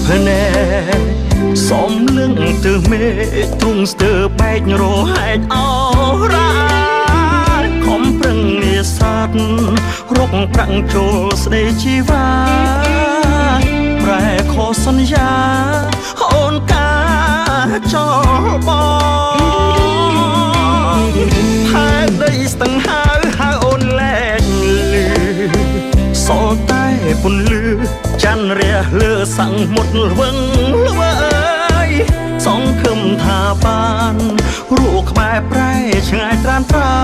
ភ្នែកសំលឹងទៅមេទ្រង់ស្ទើបែករហែកអរ៉ាខំប្រឹងនេសាទរកប្រាំងចូលស្ដីជីវ៉ាប្រែខុសសន្យាអូនកាចោលបងហើយដីស្ទឹងហៅអូនលែងលឺសល់តែពន្លឺច័ន្ទរះលើសង្មុតល្វឹងល្វើយសង្ឃឹមថាបានរូបក្បែរប្រែឆ្ងាយត្រានត្រើ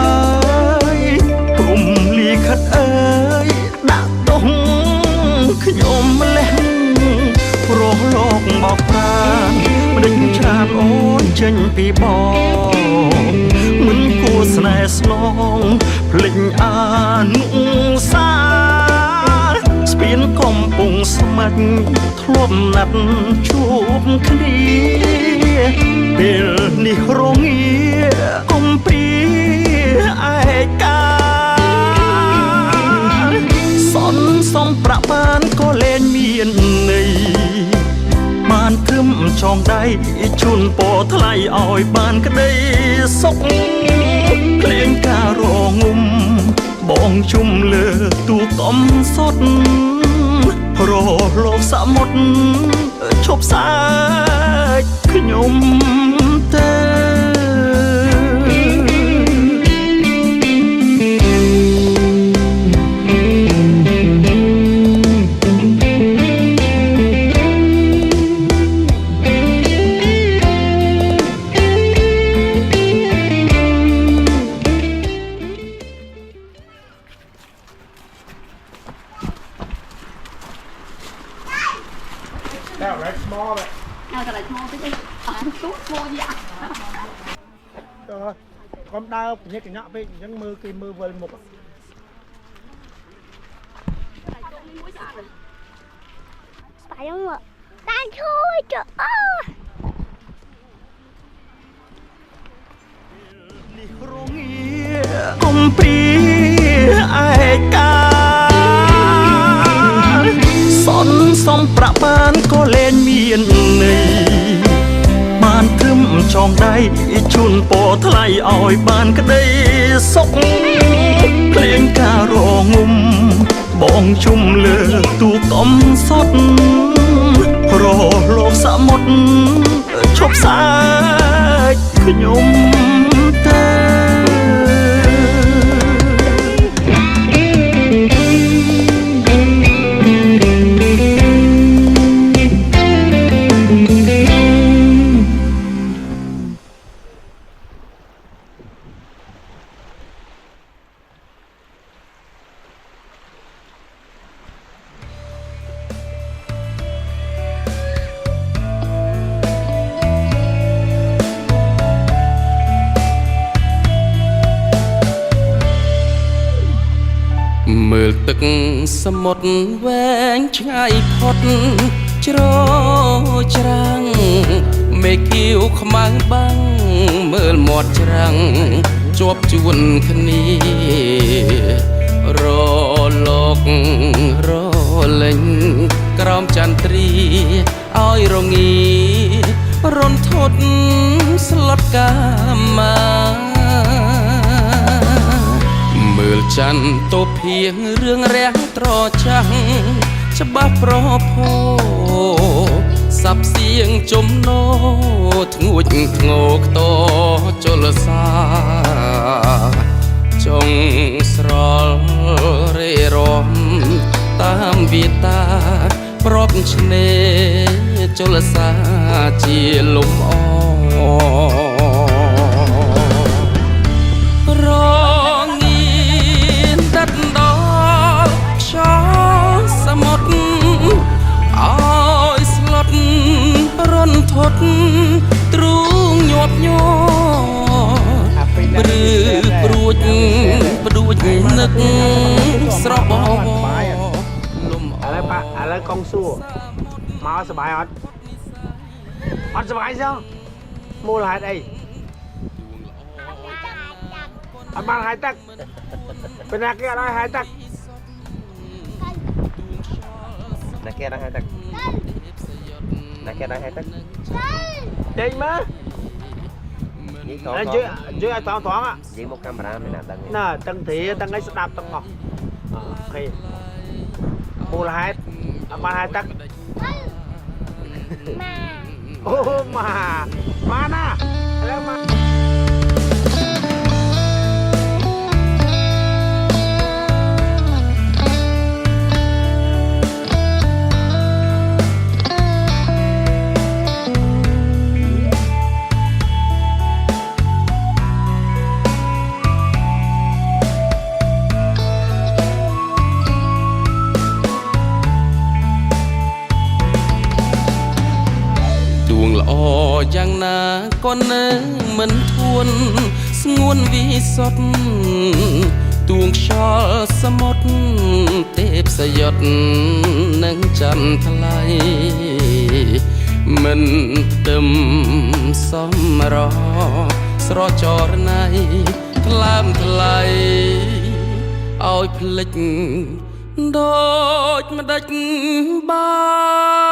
យព្រំលីខិតអើយដាក់ដងខ្ញុំម្លេះរស់លោកបោកប្រាណមិនដេញច្រានអូនចេញពីបងមិនគួរស្នេហ៍ស្នងភ្លេចអានុសាស្ពានកំពុងស្មាច់ធ្លាប់ណាត់ជួបគ្នាពេលនេះរងាកំពីឯកាសន់សំប្រាក់បានក៏លែងមានន័យបានគឹមចងដៃជូនពរថ្លៃឲ្យបានក្តីសុខភ្លេងការរងំបងជុំលើទូកំសត់រលោកសមុទ្រឈប់សាច់ខ្ញុំទេcon đau nhét cái nhọ về những mưa cái mưa vơi một phải không ạ đang thôi trời ơiកំពីឯកាសន់សំប្រាក់បានក៏លែងមានន័យបានគឹមចងដៃជូនពរថ្លៃឲ្យបានក្តីសុខភ្លេងការរងំបងជុំលើទូកំសត់រលោកសមុទ្រឈប់សាច់ខ្ញុំទេមើលទឹកសមុទ្រវែងឆ្ងាយផុតជ្រោច្រាំងមេឃខៀវខ្មៅបាំងមើលមាត់ច្រាំងជាប់ជួនគ្នារលោករលេងក្រោមចន្ទ្រាឲ្យរងារន្ធត់ស្លុតកាមាមើលច័ន្ទតូភៀងរឿងរាំងត្រចាំងច្បាស់ប្រផោសັບសៀងចំណោធ្ងួចធ្ងោខ្ទជលសាចុងស្រល់រេរំតាមវាតាប្របឆ្នេរជលសាជាលំអរដល់ខ្យល់សមុទ្រឲ្យស្លុតរន្ធត់ទ្រូងញាប់ញ័រព្រឺព្រួចផ្ដួចនឹកស្រស់បោលំអរឥឡូវកងសួរមកសបាយអត់សបាយសោះមូលហេតុអីអត់បានហាយទឹកពេលណាគេអត់ឲ្យហាយទឹកណាគេអត់ឲ្យហាយទឹក Nãy cái đây hay tất. Chạy mà. Nhìn Anh to. chưa ai toán toán ạ. Chỉ một camera mình làm đằng. Nè, tăng thì tăng ấy sẽ đạp tăng ngọc. Ok. Mua là hai, mà hai tắc. Mà. Ô mà nè. Hello mà.យ៉ាងណាក៏នៅមិនធួនស្ងួនវិសុទ្ធទួងខ្យល់សមុទ្រទេពសយុទ្ធនឹងចាំថ្លៃមិនផ្ទឹមសំរស្រចរណៃថ្លើមថ្លៃឲ្យភ្លេចដូចម្ដេចបាន